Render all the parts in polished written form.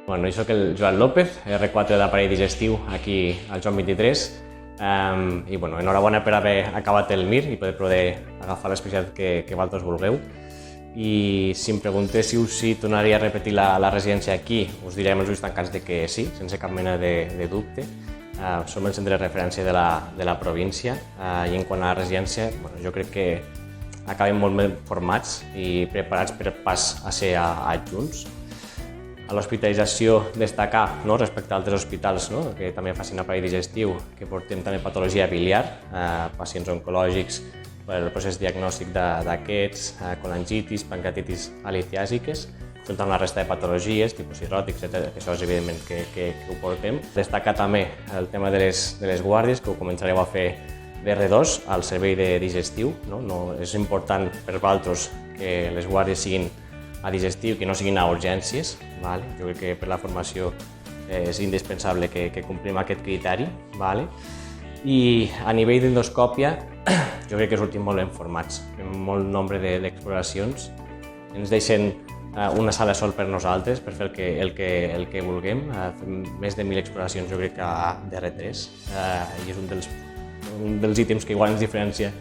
Bueno, jo soc el Joan López, R4 d'aparell digestiu aquí al Joan 23. I bueno, enhorabona per haver acabat el MIR i poder agafar l'especialitat que vosaltres vulgueu. I si em preguntéssiu si tornaria a repetir la residència aquí, us diré amb els ulls tancats de que sí, sense cap mena de dubte. Som el centre de referència de la província i en quant a la residència, bueno, jo crec que acabem molt ben formats i preparats per pas a ser adjunts. A l'hospitalització destacar respecte a altres hospitals que també facin aparell digestiu, que portem també patologia biliar, pacients oncològics per al procés diagnòstic d'aquests, colangitis, pancreatitis alitiàsiques, junt amb la resta de patologies, tipus cirròtics, etc., que això és evidentment que ho portem. Destacar també el tema de les guàrdies, que ho començareu a fer d'R2 al servei de digestiu. És important per vosaltres que les guàrdies siguin a digestiu, que no siguin a urgències. Jo crec que per la formació és indispensable que complim aquest criteri. I a nivell d'endoscòpia, jo crec que sortim molt ben formats. Fem molt nombre d'exploracions. Ens deixen una sala sol per nosaltres, per fer el que vulguem. Fem més de 1.000 exploracions, jo crec que d'R3, i és un dels ítems que igual ens diferencia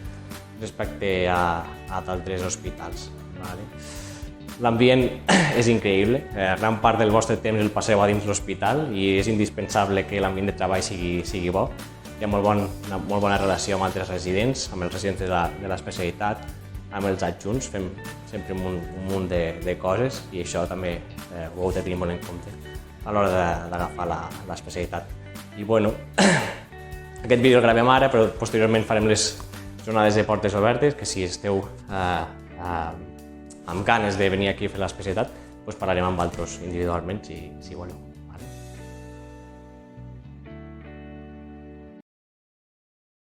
respecte a d'altres hospitals. L'ambient és increïble, gran part del vostre temps el passeu a dins l'hospital i és indispensable que l'ambient de treball sigui bo. Hi ha molt bona relació amb altres residents, amb els residents de l'especialitat, amb els adjunts, fem sempre un munt de coses i això també ho heu de tenir molt en compte a l'hora d'agafar l'especialitat. I bueno, aquest vídeo el gravem ara, però posteriorment farem les jornades de portes obertes, que si esteu amb ganes de venir aquí a fer l'especialitat, parlarem amb vosaltres individualment, si voleu.